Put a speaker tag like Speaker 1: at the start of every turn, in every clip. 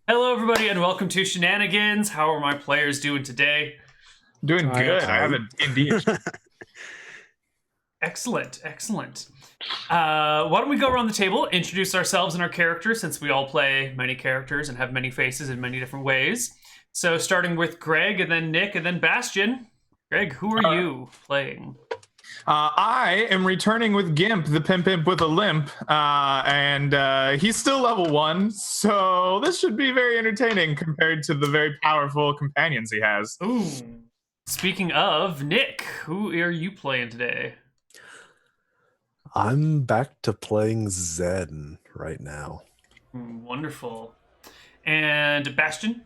Speaker 1: Hello, everybody, and welcome to Shenanigans. How are my players doing today?
Speaker 2: Doing good. I have an indeed.
Speaker 1: Excellent, excellent. Why don't we go around the table, introduce ourselves and our characters, since we all play many characters and have many faces in many different ways. So starting with Greg, and then Nick, and then Bastian. Greg, who are you playing?
Speaker 2: I am returning with Gimp, the pimp with a limp, and he's still level 1, so this should be very entertaining compared to the very powerful companions he has.
Speaker 1: Ooh. Speaking of, Nick, who are you playing today?
Speaker 3: I'm back to playing Zen right now.
Speaker 1: Wonderful. And Bastian?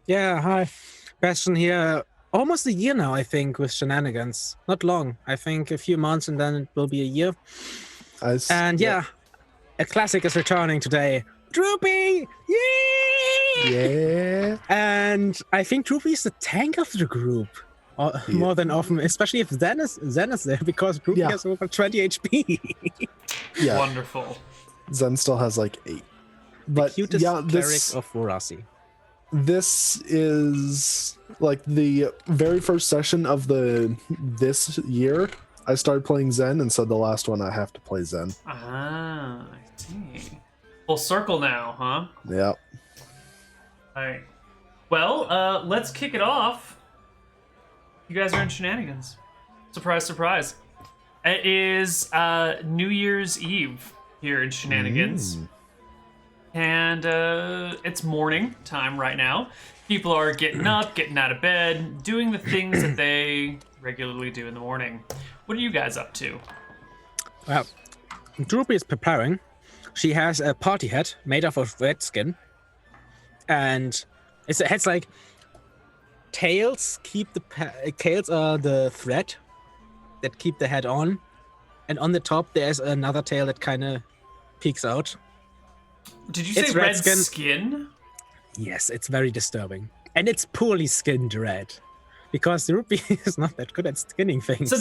Speaker 4: Yeah, hi. Bastian here. Almost a year now, I think, with Shenanigans. Not long. I think a few months and then it will be a year. And yeah, a classic is returning today. Droopy! Yay!
Speaker 3: Yeah.
Speaker 4: And I think Droopy is the tank of the group. More than often, especially if Zen is there, because Droopy has over 20 HP.
Speaker 3: Yeah.
Speaker 1: Wonderful.
Speaker 3: Zen still has like 8. But
Speaker 4: the cutest
Speaker 3: yeah,
Speaker 4: cleric of Vorasi.
Speaker 3: This is like the very first session of this year. I started playing Zen, and so the last one I have to play Zen.
Speaker 1: Ah, I see. Full circle now, huh?
Speaker 3: Yeah.
Speaker 1: All right. Well, let's kick it off. You guys are in Shenanigans. Surprise, surprise. It is New Year's Eve here in Shenanigans. And it's morning time right now. People are getting up, getting out of bed, doing the things that they regularly do in the morning. What are you guys up to?
Speaker 4: Well, Droopy is preparing. She has a party hat made of red skin. And it has like tails tails are the thread that keep the head on. And on the top there's another tail that kind of peeks out.
Speaker 1: Did you say red skin?
Speaker 4: Yes, it's very disturbing. And it's poorly skinned red. Because Ruby is not that good at skinning things.
Speaker 1: So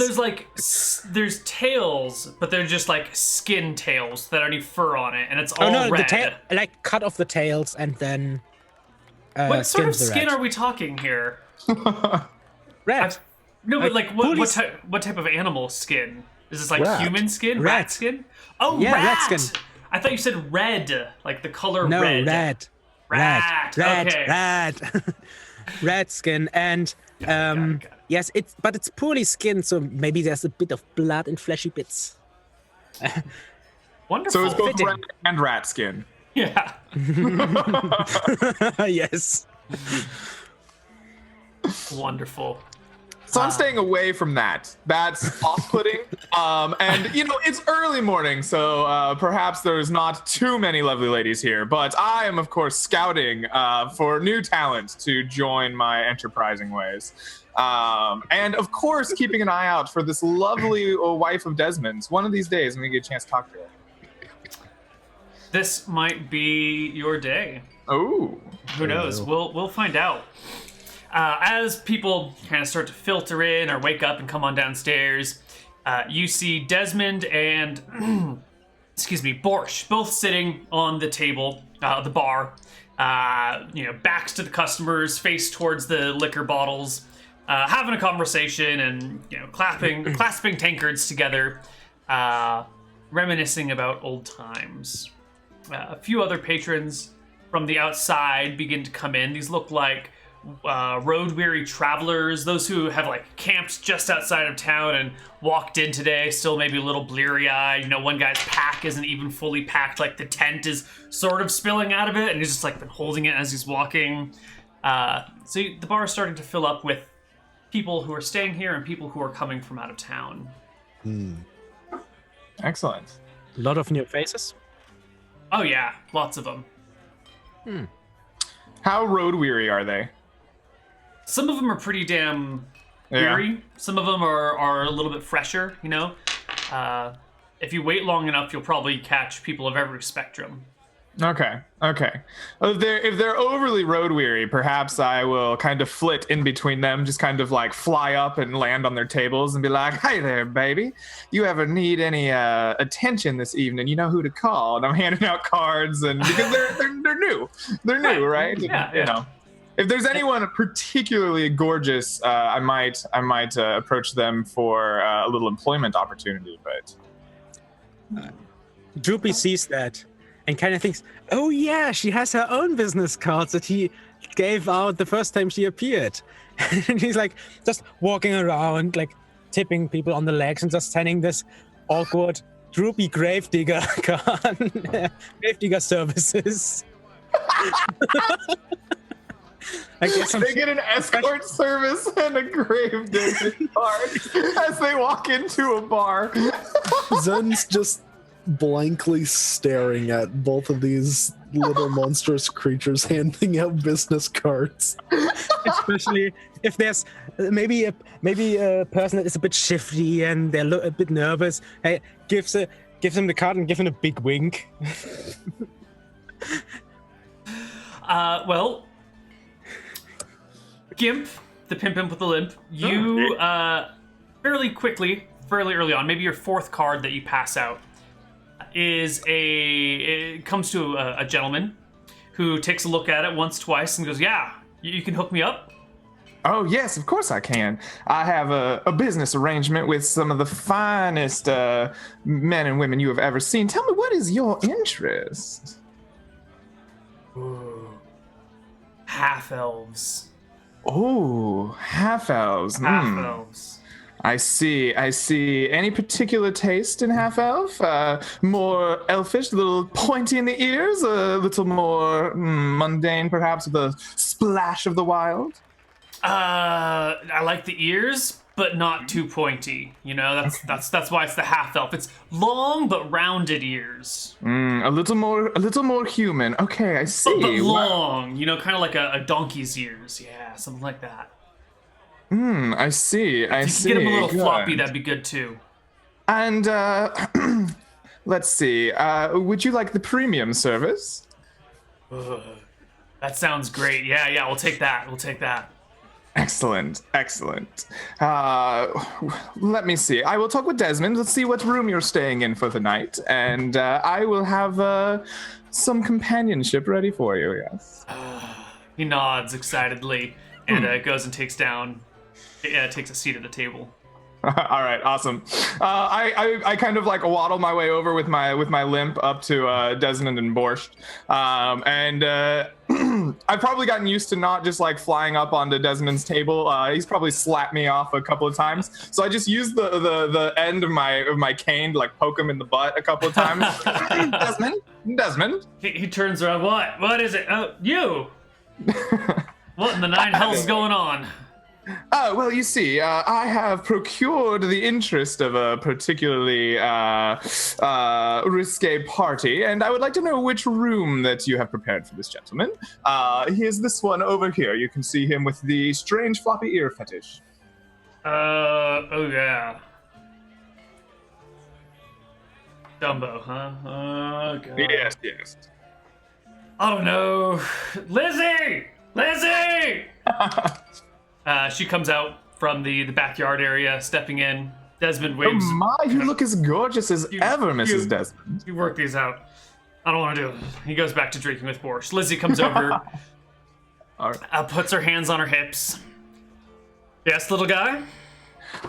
Speaker 1: there's tails, but they're just like skin tails that already fur on it, and it's all red.
Speaker 4: The tail, like cut off the tails and then
Speaker 1: what sort of skin are we talking here?
Speaker 4: Red.
Speaker 1: No, but like what type of animal skin? Is this like human skin? Rat skin? Oh,
Speaker 4: yeah,
Speaker 1: rat
Speaker 4: skin.
Speaker 1: I thought you said red, like the color red.
Speaker 4: No, red.
Speaker 1: Okay.
Speaker 4: Red skin, and
Speaker 1: got it.
Speaker 4: yes, it's poorly skinned, so maybe there's a bit of blood and fleshy bits.
Speaker 1: Wonderful.
Speaker 2: So it's both red and rat skin.
Speaker 1: Yeah.
Speaker 4: Yes.
Speaker 1: Wonderful.
Speaker 2: So I'm staying away from that. That's off-putting. And, it's early morning, so perhaps there's not too many lovely ladies here. But I am, of course, scouting for new talent to join my enterprising ways. And, of course, keeping an eye out for this lovely wife of Desmond's. One of these days, I'm going to get a chance to talk to her.
Speaker 1: This might be your day.
Speaker 2: Oh.
Speaker 1: Who knows? We'll find out. As people kind of start to filter in or wake up and come on downstairs, you see Desmond and, Borsch, both sitting on the table, the bar, backs to the customers, face towards the liquor bottles, having a conversation and, clasping tankards together, reminiscing about old times. A few other patrons from the outside begin to come in. These look like road-weary travelers, those who have camped just outside of town and walked in today, still maybe a little bleary-eyed. One guy's pack isn't even fully packed, the tent is sort of spilling out of it, and he's just been holding it as he's walking. So the bar is starting to fill up with people who are staying here and people who are coming from out of town.
Speaker 2: Excellent.
Speaker 4: A lot of new faces.
Speaker 1: Oh yeah, lots of them.
Speaker 2: How road-weary are they?
Speaker 1: Some of them are pretty damn weary. Some of them are a little bit fresher, If you wait long enough, you'll probably catch people of every spectrum.
Speaker 2: Okay. If they're overly road weary, perhaps I will kind of flit in between them, just kind of like fly up and land on their tables and be like, "Hey there, baby. You ever need any attention this evening? You know who to call." And I'm handing out cards, and because they're new, right?
Speaker 1: Yeah,
Speaker 2: You know, if there's anyone particularly gorgeous, I might approach them for a little employment opportunity. But
Speaker 4: Droopy sees that and kind of thinks, oh yeah, she has her own business cards that he gave out the first time she appeared. And he's like just walking around, like tipping people on the legs and just sending this awkward Droopy Gravedigger card. Gravedigger services. I guess
Speaker 2: they get an escort service and a gravedigger card as they walk into a bar.
Speaker 3: Zen's just blankly staring at both of these little monstrous creatures handing out business cards.
Speaker 4: Especially if there's maybe a person that is a bit shifty and they're a bit nervous. Hey, gives him the card and gives him a big wink.
Speaker 1: Well, Gimp, the pimp with the limp, you fairly early on, maybe your fourth card that you pass out, it comes to a gentleman who takes a look at it once, twice, and goes, "Yeah, you can hook me up."
Speaker 2: Oh, yes, of course I can. I have a business arrangement with some of the finest men and women you have ever seen. Tell me, what is your interest?
Speaker 1: Ooh. Half-elves.
Speaker 2: Oh, half-elves.
Speaker 1: Half-elves.
Speaker 2: I see. Any particular taste in half-elf? More elfish, a little pointy in the ears, a little more mundane, perhaps, with a splash of the wild?
Speaker 1: I like the ears, but not too pointy. You know, that's why it's the half-elf. It's long but rounded ears.
Speaker 2: A little more human. Okay, I see.
Speaker 1: But long, you know, kind of like a donkey's ears. Yeah, something like that.
Speaker 2: I see.
Speaker 1: If you get them a little floppy, that'd be good too.
Speaker 2: And let's see. Would you like the premium service?
Speaker 1: That sounds great. Yeah, we'll take that.
Speaker 2: Excellent. Let me see. I will talk with Desmond. Let's see what room you're staying in for the night, and I will have some companionship ready for you. Yes.
Speaker 1: He nods excitedly and goes and takes a seat at the table.
Speaker 2: All right, awesome. I kind of like waddle my way over with my limp up to Desmond and Borscht, and I've probably gotten used to not just like flying up onto Desmond's table. He's probably slapped me off a couple of times, so I just used the end of my cane to like poke him in the butt a couple of times. Desmond.
Speaker 1: He turns around. What is it? Oh, you. What in the nine hell's going on?
Speaker 2: Oh, well, you see, I have procured the interest of a particularly risque party, and I would like to know which room that you have prepared for this gentleman. Here's this one over here. You can see him with the strange floppy ear fetish.
Speaker 1: Oh yeah. Dumbo, huh? Oh, God.
Speaker 2: Yes.
Speaker 1: Oh, no. Lizzie! She comes out from the backyard area, stepping in. Desmond waves.
Speaker 2: Oh my, you look as gorgeous as ever, Mrs. Desmond.
Speaker 1: You work these out. I don't want to do it. He goes back to drinking with Borscht. Lizzie comes over,
Speaker 2: All right.
Speaker 1: puts her hands on her hips. Yes, little guy?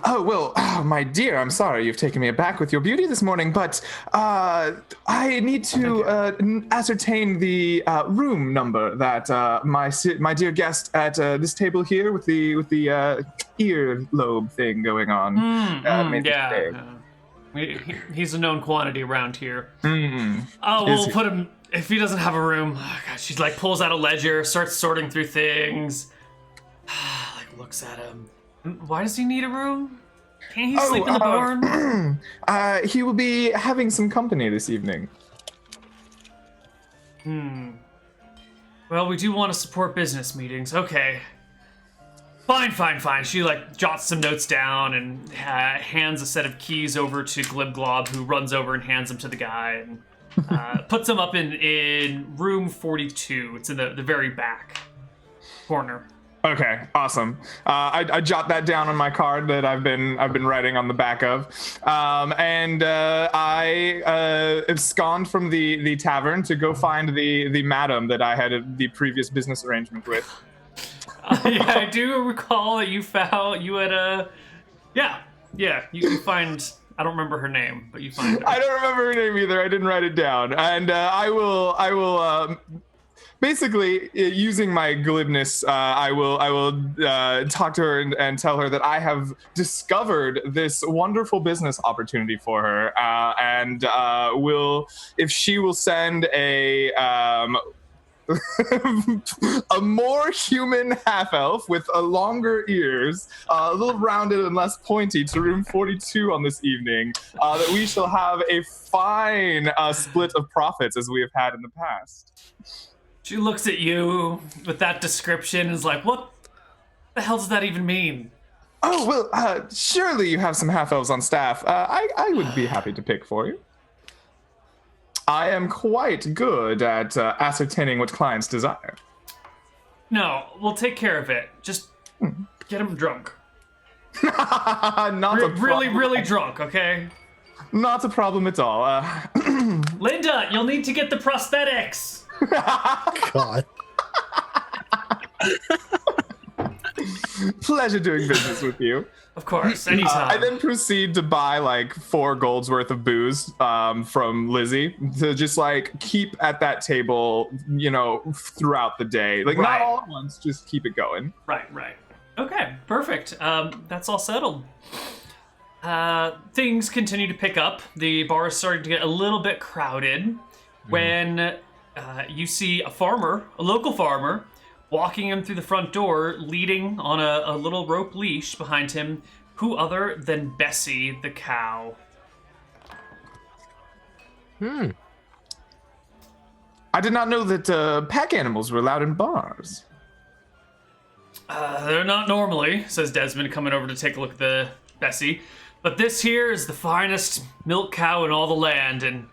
Speaker 2: Oh, well, my dear, I'm sorry you've taken me aback with your beauty this morning, but I need to ascertain the room number that my dear guest at this table here with the earlobe thing going on.
Speaker 1: He's a known quantity around here.
Speaker 2: Oh,
Speaker 1: we'll put him, if he doesn't have a room. Oh, God, she like pulls out a ledger, starts sorting through things, like looks at him. Why does he need a room? Can't he sleep in the barn?
Speaker 2: He will be having some company this evening.
Speaker 1: Well, we do want to support business meetings. Okay. Fine. She like jots some notes down and hands a set of keys over to Glibglob, who runs over and hands them to the guy. And Puts him up in room 42. It's in the very back corner.
Speaker 2: Okay, awesome. I jot that down on my card that I've been writing on the back of, and I abscond from the tavern to go find the madam that I had the previous business arrangement with.
Speaker 1: Yeah, I do recall that you had a you find. I don't remember her name, but you find her.
Speaker 2: I don't remember her name either. I didn't write it down, and I will. Basically, using my glibness, I will talk to her and tell her that I have discovered this wonderful business opportunity for her, and if she will send a a more human half-elf with longer ears, a little rounded and less pointy, to room 42 on this evening, that we shall have a fine split of profits as we have had in the past.
Speaker 1: She looks at you with that description and is like, what the hell does that even mean?
Speaker 2: Oh, well, surely you have some half-elves on staff. I would be happy to pick for you. I am quite good at ascertaining what clients desire.
Speaker 1: No, we'll take care of it. Just get him drunk. Really drunk, okay?
Speaker 2: Not a problem at all.
Speaker 1: Linda, you'll need to get the prosthetics.
Speaker 3: God.
Speaker 2: Pleasure doing business with you.
Speaker 1: Of course, anytime.
Speaker 2: I then proceed to buy like 4 golds worth of booze from Lizzie to just like keep at that table, throughout the day. Like not all at once, just keep it going.
Speaker 1: Right. Okay, perfect. That's all settled. Things continue to pick up. The bar is starting to get a little bit crowded when you see a local farmer, walking him through the front door, leading on a little rope leash behind him, who other than Bessie the cow.
Speaker 2: I did not know that pack animals were allowed in bars.
Speaker 1: They're not normally, says Desmond, coming over to take a look at the Bessie. But this here is the finest milk cow in all the land, and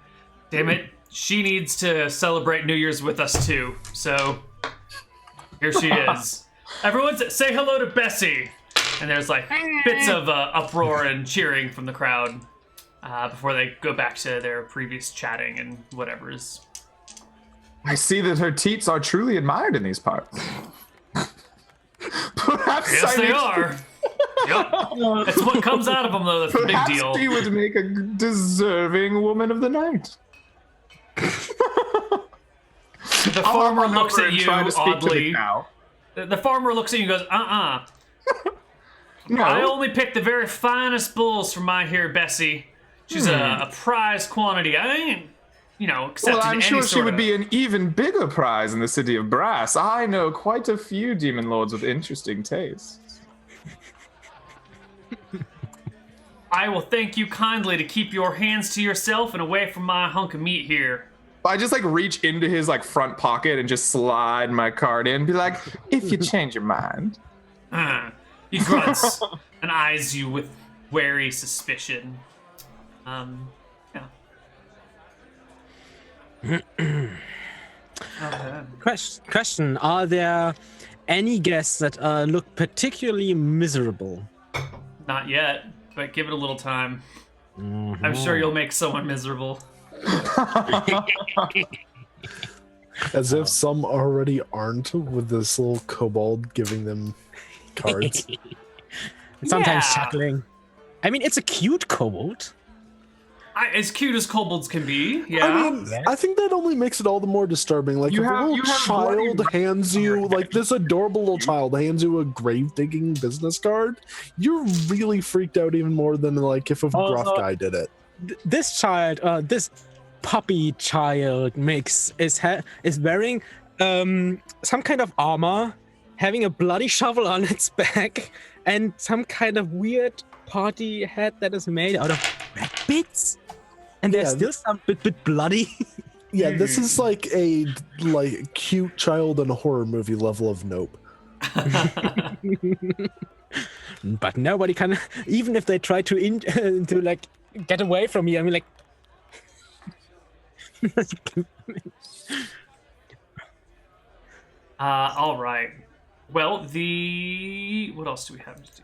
Speaker 1: damn it, she needs to celebrate New Year's with us too. So here she is. Everyone say hello to Bessie. And there's like bits of uproar and cheering from the crowd before they go back to their previous chatting and whatever's.
Speaker 2: I see that her teats are truly admired in these parts. Perhaps
Speaker 1: yes, they are. Yep. That's what comes out of them, though. That's the big deal.
Speaker 2: Perhaps she would make a deserving woman of the night.
Speaker 1: The farmer looks at you oddly. The farmer looks at you and goes,
Speaker 2: No.
Speaker 1: I only picked the very finest bulls from my here Bessie. She's a prize quantity. I ain't, accepting
Speaker 2: Well, I'm sure
Speaker 1: any
Speaker 2: she would be an even bigger prize in the city of Brass. I know quite a few demon lords with interesting tastes.
Speaker 1: I will thank you kindly to keep your hands to yourself and away from my hunk of meat here.
Speaker 2: I just reach into his front pocket and just slide my card in and be like, if you change your mind.
Speaker 1: He grunts and eyes you with wary suspicion.
Speaker 4: Question: are there any guests that look particularly miserable?
Speaker 1: Not yet, but give it a little time. I'm sure you'll make someone miserable.
Speaker 3: As if some already aren't, with this little kobold giving them cards.
Speaker 4: Sometimes chuckling. I mean, it's a cute kobold.
Speaker 1: As cute as kobolds can be, yeah.
Speaker 3: I mean, I think that only makes it all the more disturbing. Like, if a little child hands you, this adorable little child hands you a grave digging business card, you're really freaked out even more than if a gruff guy did it.
Speaker 4: This child, this puppy child, is wearing some kind of armor, having a bloody shovel on its back, and some kind of weird party hat that is made out of rabbits. And they're still some bit bloody.
Speaker 3: Yeah, this is a cute child in a horror movie level of Nope.
Speaker 4: But nobody can, even if they try to get away from me. I mean,
Speaker 1: All right. Well, what else do we have to do?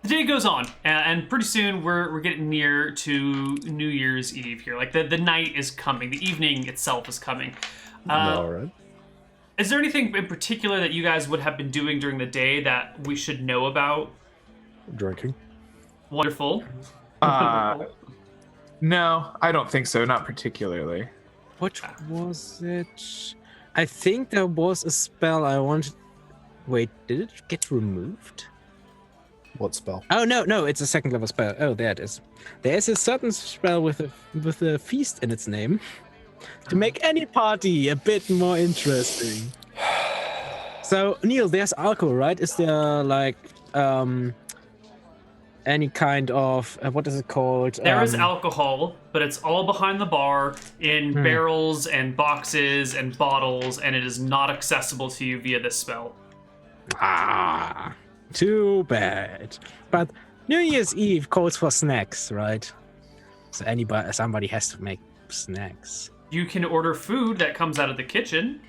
Speaker 1: The day goes on, and pretty soon we're getting near to New Year's Eve here. Like the night is coming, the evening itself is coming.
Speaker 3: All right.
Speaker 1: Is there anything in particular that you guys would have been doing during the day that we should know about?
Speaker 3: Drinking.
Speaker 1: Wonderful.
Speaker 2: No, I don't think so. Not particularly.
Speaker 4: What was it? I think there was a spell I wanted. Wait, did it get removed?
Speaker 3: What spell?
Speaker 4: Oh no, it's a second level spell. Oh, there it is. There is a certain spell with a feast in its name to make any party a bit more interesting. So Neal, there's alcohol, right? Is there like any kind of what is it called?
Speaker 1: There is alcohol, but it's all behind the bar in barrels and boxes and bottles, and it is not accessible to you via this spell.
Speaker 4: Ah, too bad. But New Year's Eve calls for snacks, right? So somebody has to make snacks.
Speaker 1: You can order food that comes out of the kitchen.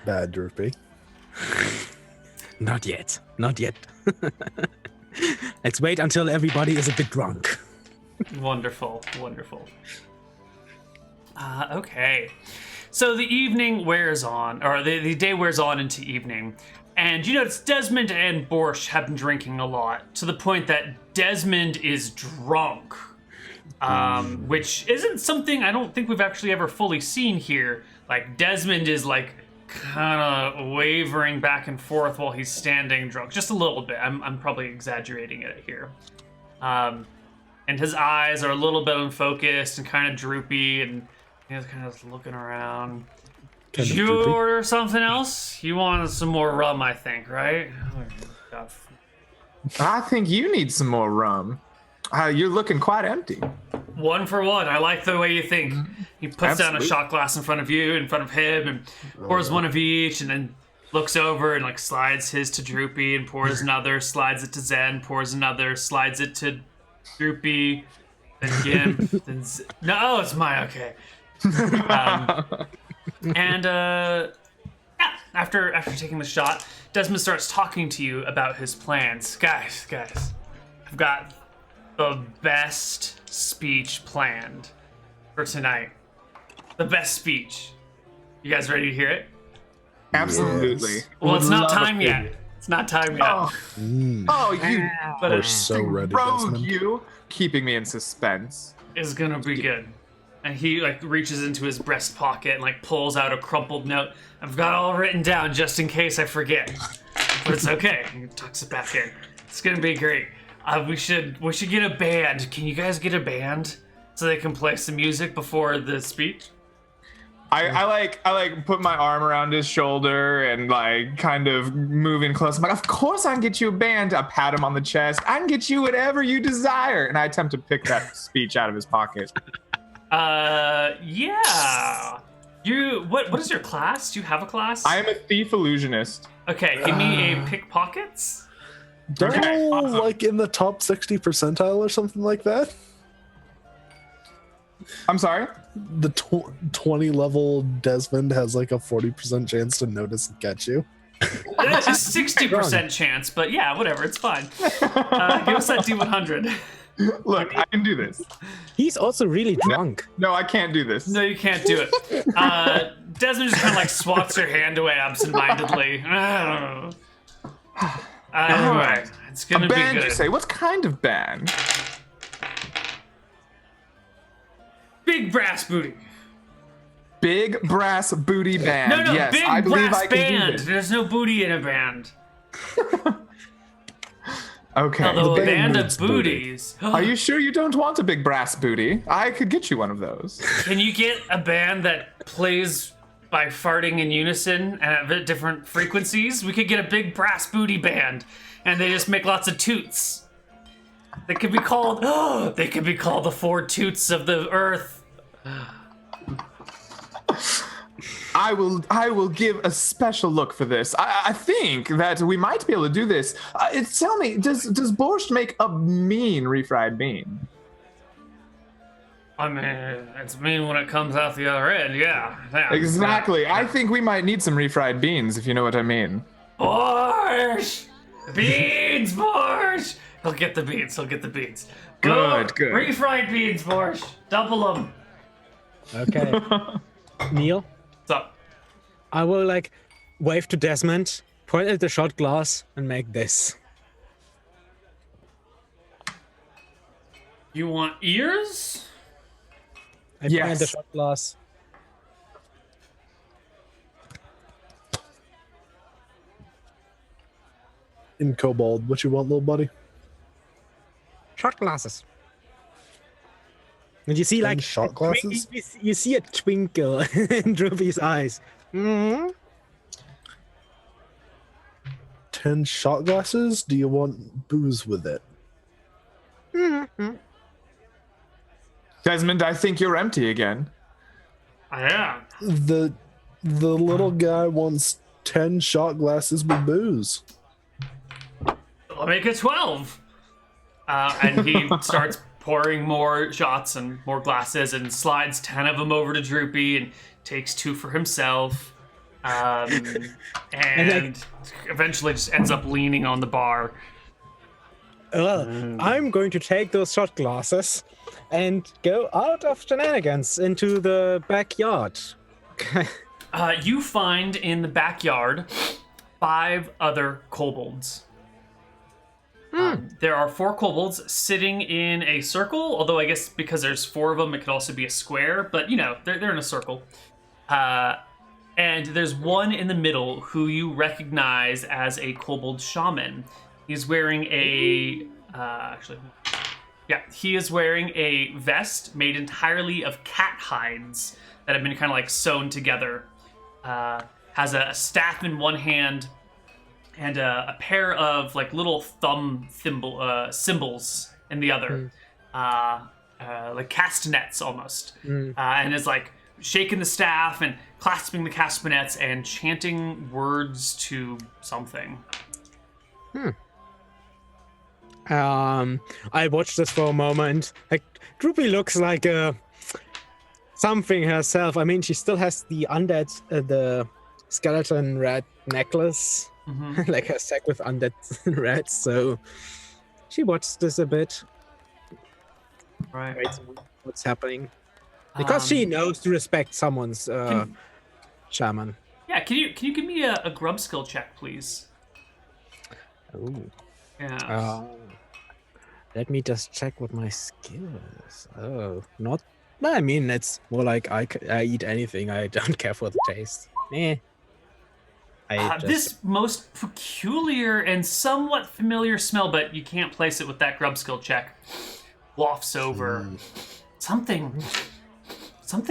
Speaker 3: Bad, Droopy.
Speaker 4: Not yet. Let's wait until everybody is a bit drunk.
Speaker 1: Wonderful. Okay. So the evening wears on, or the day wears on into evening. And you notice Desmond and Borsch have been drinking a lot, to the point that Desmond is drunk. Which isn't something I don't think we've actually ever fully seen here. Like, Desmond is like kind of wavering back and forth while he's standing drunk. Just a little bit. I'm probably exaggerating it here. And his eyes are a little bit unfocused and kind of droopy, and he's kind of looking around. Did you order something else? You wanted some more rum, I think, right?
Speaker 2: I think you need some more rum. You're looking quite empty.
Speaker 1: One for one. I like the way you think. He puts down a shot glass in front of you, in front of him, and pours one of each, and then looks over and like slides his to Droopy and pours another, slides it to Zen, pours another, slides it to Droopy, then Gimp, then no, it's mine. Okay. After taking the shot, Desmond starts talking to you about his plans. Guys, I've got the best speech planned for tonight. The best speech. You guys ready to hear it?
Speaker 2: Absolutely.
Speaker 3: Yes.
Speaker 1: Well, it's not time yet. It's not time yet.
Speaker 2: Oh, you
Speaker 1: But
Speaker 3: We're
Speaker 1: it
Speaker 3: so ready,
Speaker 2: rogue,
Speaker 3: Desmond.
Speaker 2: you keeping me in suspense.
Speaker 1: is gonna be good. And he like reaches into his breast pocket and like pulls out a crumpled note. I've got it all written down just in case I forget. But it's okay. He tucks it back in. It's gonna be great. We should get a band. Can you guys get a band so they can play some music before the speech?
Speaker 2: I like put my arm around his shoulder and like kind of moving close. I'm like, of course I can get you a band. I pat him on the chest. I can get you whatever you desire. And I attempt to pick that speech out of his pocket.
Speaker 1: Yeah. What is your class? Do you have a class?
Speaker 2: I am a thief illusionist.
Speaker 1: Okay, give me a pickpockets.
Speaker 3: They're
Speaker 2: Okay,
Speaker 3: all
Speaker 2: awesome.
Speaker 3: like in the top 60 percentile or something like that.
Speaker 2: I'm sorry?
Speaker 3: The 20 level Desmond has like a 40% chance to notice and catch you.
Speaker 1: It's a 60% chance, but yeah, whatever, it's fine. Give us that D100.
Speaker 2: Look, I can do this.
Speaker 4: He's also really drunk.
Speaker 2: No, I can't do this.
Speaker 1: No, you can't do it. Desmond just kind of like swats her hand away absentmindedly. Anyway, it's
Speaker 2: A
Speaker 1: gonna be
Speaker 2: band,
Speaker 1: good.
Speaker 2: you say? What kind of band?
Speaker 1: Big brass booty.
Speaker 2: Big brass booty band.
Speaker 1: No,
Speaker 2: yes,
Speaker 1: big
Speaker 2: I believe
Speaker 1: brass
Speaker 2: I can do
Speaker 1: band.
Speaker 2: this.
Speaker 1: There's no booty in a band.
Speaker 2: Okay.
Speaker 1: Although a
Speaker 3: band
Speaker 1: band of
Speaker 3: needs booty.
Speaker 1: booties.
Speaker 2: Are you sure you don't want a big brass booty? I could get you one of those.
Speaker 1: Can you get a band that plays by farting in unison and at different frequencies? We could get a big brass booty band, and they just make lots of toots. They could be called. They could be called the Four Toots of the Earth.
Speaker 2: I will give a special look for this. I think that we might be able to do this. Tell me, does borscht make a mean refried bean?
Speaker 1: I mean, it's mean when it comes out the other end, yeah.
Speaker 2: Exactly.
Speaker 1: Yeah.
Speaker 2: I think we might need some refried beans, if you know what I mean.
Speaker 1: Borscht! Beans, borscht! He'll get the beans, Go,
Speaker 2: Good.
Speaker 1: Refried beans, borscht. Double them.
Speaker 4: Okay. Neal,
Speaker 1: What's up?
Speaker 4: I will like wave to Desmond, point at the shot glass, and make this.
Speaker 1: You want ears?
Speaker 4: I point at the
Speaker 2: Yes.
Speaker 4: shot glass.
Speaker 3: In Kobold, what you want, little buddy?
Speaker 4: Shot glasses. And you see like
Speaker 3: shot glasses?
Speaker 4: You see a twinkle in Droopy's eyes. Mm-hmm.
Speaker 3: 10 shot glasses? Do you want booze with it?
Speaker 2: Desmond, I think you're empty again.
Speaker 1: I am.
Speaker 3: The little guy wants 10 shot glasses with booze.
Speaker 1: I'll make it 12. And he starts pouring more shots and more glasses and slides 10 of them over to Droopy and takes 2 for himself. And eventually just ends up leaning on the bar.
Speaker 4: I'm going to take those shot glasses and go out of Shenanigans into the backyard.
Speaker 1: You find in the backyard 5 other kobolds. There are 4 kobolds sitting in a circle, although I guess because there's 4 of them, it could also be a square, but you know, they're in a circle. And there's one in the middle who you recognize as a kobold shaman. He's wearing a, he is wearing a vest made entirely of cat hides that have been kind of like sewn together. Has a staff in one hand and a pair of like little thumb symbols in the other, like castanets almost, and is like shaking the staff and clasping the castanets and chanting words to something.
Speaker 4: I watched this for a moment. Like Droopy looks like something herself. I mean, she still has the undead, the skeleton rat necklace. Like her sack with undead rats, so she watched this a bit.
Speaker 1: Right.
Speaker 4: Wait, what's happening? Because she knows to respect someone's shaman.
Speaker 1: Yeah, can you give me a grub skill check, please?
Speaker 4: Oh.
Speaker 1: Yeah.
Speaker 4: Let me just check what my skill is. Oh, not. No, I mean it's more like I eat anything. I don't care for the taste.
Speaker 1: This most peculiar and somewhat familiar smell, but you can't place it with that grub skill check, wafts over. Something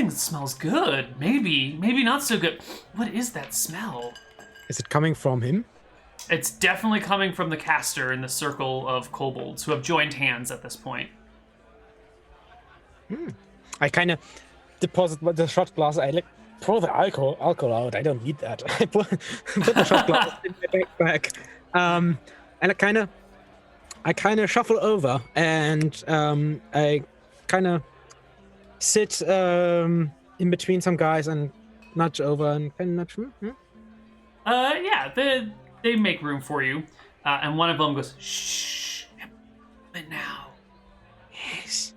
Speaker 1: smells good. Maybe not so good. What is that smell?
Speaker 4: Is it coming from him?
Speaker 1: It's definitely coming from the caster in the circle of kobolds who have joined hands at this point.
Speaker 4: I kind of deposit the shot glass. I like pour the alcohol out. I don't need that. I put the shot glass in my backpack, and I kind of shuffle over, and I kind of sit in between some guys and nudge over and kind of nudge.
Speaker 1: Yeah, they make room for you, and one of them goes, "Shh, but now."
Speaker 4: Yes.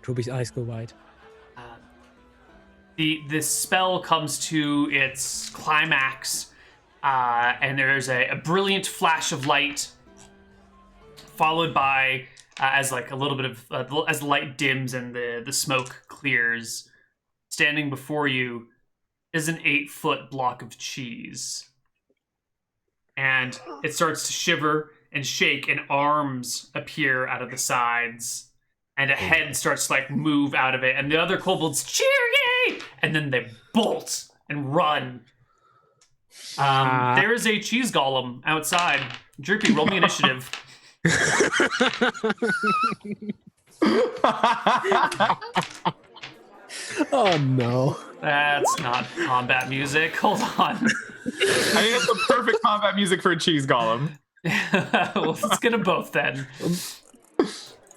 Speaker 4: Droopy's eyes go wide.
Speaker 1: The spell comes to its climax, and there's a brilliant flash of light, followed by as like a little bit of as the light dims and the smoke clears. Standing before you is an 8-foot block of cheese, and it starts to shiver and shake, and arms appear out of the sides. And a head starts to like move out of it, and the other kobolds cheer, yay! And then they bolt and run. There is a cheese golem outside. Droopy, roll me initiative.
Speaker 3: Oh no.
Speaker 1: That's not combat music. Hold on.
Speaker 2: I think it's the perfect combat music for a cheese golem.
Speaker 1: Well, let's get them both then.
Speaker 3: I'm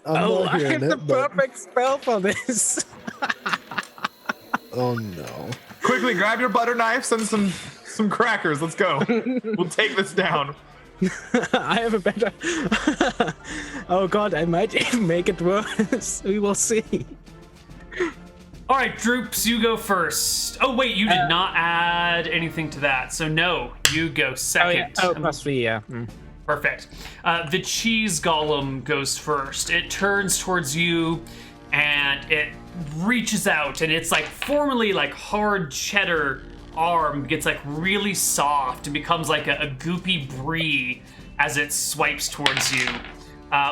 Speaker 4: Oh,
Speaker 3: not
Speaker 4: I
Speaker 3: hearing
Speaker 4: have the
Speaker 3: it, but...
Speaker 4: perfect spell for this.
Speaker 3: Oh no.
Speaker 2: Quickly, grab your butter knives and some crackers. Let's go. We'll take this down.
Speaker 4: I have a better. Oh god, I might even make it worse. We will see.
Speaker 1: All right, Droops, you go first. Oh wait, you did not add anything to that, so no, you go second.
Speaker 4: Oh, +3, yeah.
Speaker 1: Perfect. The cheese golem goes first. It turns towards you, and it reaches out, and it's like formerly like hard cheddar arm gets like really soft and becomes like a goopy brie as it swipes towards you.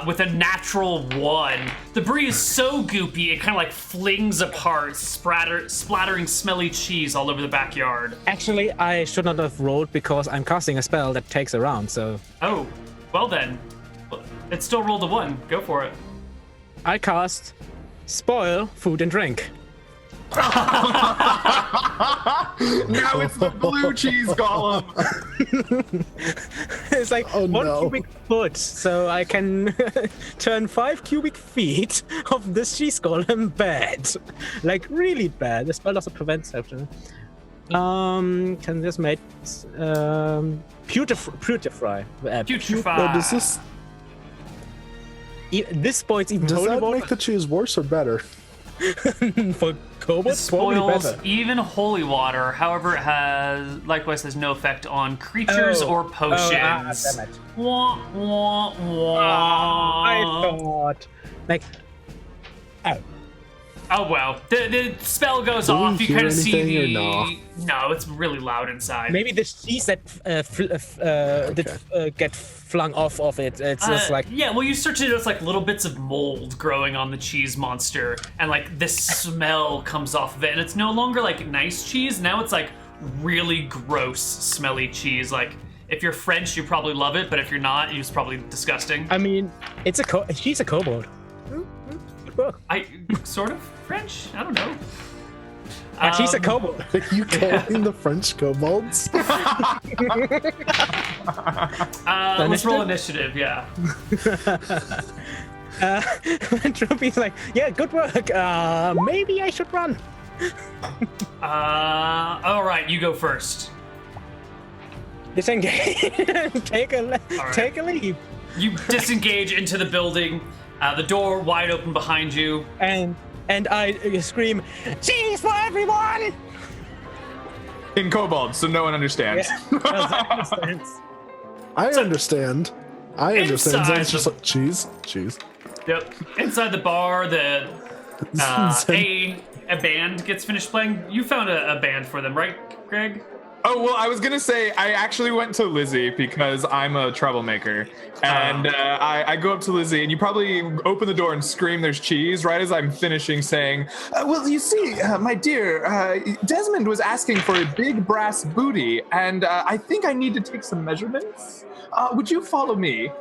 Speaker 1: With a natural 1. The brie is so goopy, it kind of like flings apart, splattering smelly cheese all over the backyard.
Speaker 4: Actually, I should not have rolled because I'm casting a spell that takes a round, so...
Speaker 1: Oh, well then. It still rolled a 1. Go for it.
Speaker 4: I cast Spoil Food and Drink.
Speaker 2: Now it's the blue cheese golem.
Speaker 4: It's like
Speaker 3: Oh,
Speaker 4: 1
Speaker 3: no.
Speaker 4: cubic foot, so I can turn 5 cubic feet of this cheese golem bad. Like, really bad. The spell also prevents actually. Can this make putrefy?
Speaker 1: Putrefy.
Speaker 3: Now, does this
Speaker 4: This spoils even
Speaker 3: does
Speaker 4: holy
Speaker 3: that
Speaker 4: water.
Speaker 3: make the cheese worse or better?
Speaker 4: For kobolds,
Speaker 1: It
Speaker 4: probably
Speaker 1: spoils
Speaker 4: better.
Speaker 1: even holy water. However, it likewise has no effect on creatures or potions.
Speaker 4: Damn it.
Speaker 1: Wah, wah, wah.
Speaker 4: I thought, like,
Speaker 1: Oh well, the spell goes
Speaker 3: Do we
Speaker 1: off. You
Speaker 3: hear
Speaker 1: kind of see
Speaker 3: anything
Speaker 1: the.
Speaker 3: or
Speaker 1: No, it's really loud inside.
Speaker 4: maybe the cheese that did get flung off of it. It's just like
Speaker 1: Yeah, well, you search it. It's like little bits of mold growing on the cheese monster, and like this smell comes off of it, and it's no longer like nice cheese. Now it's like really gross, smelly cheese. Like if you're French, you probably love it, but if you're not, it's probably disgusting.
Speaker 4: I mean, she's a kobold. Good work.
Speaker 1: I sort of French. I don't know.
Speaker 4: And she's a kobold.
Speaker 3: Are you calling the French kobolds?
Speaker 1: Let's roll initiative. Yeah.
Speaker 4: Droopy's like, yeah, good work. Maybe I should run.
Speaker 1: All right, you go first.
Speaker 4: Disengage. Take a leap.
Speaker 1: You disengage into the building. The door wide open behind you.
Speaker 4: And I scream, cheese for everyone!
Speaker 2: In kobold, so no one understands.
Speaker 3: I understand.
Speaker 1: Inside
Speaker 3: So it's just
Speaker 1: the-
Speaker 3: like cheese.
Speaker 1: Yep. Inside the bar, a band gets finished playing. You found a band for them, right, Greg?
Speaker 2: Oh, well, I was going to say, I actually went to Lizzie because I'm a troublemaker. And I go up to Lizzie, and you probably open the door and scream, there's cheese, right as I'm finishing saying, well, you see, my dear, Desmond was asking for a big brass booty, and I think I need to take some measurements. Would you follow me?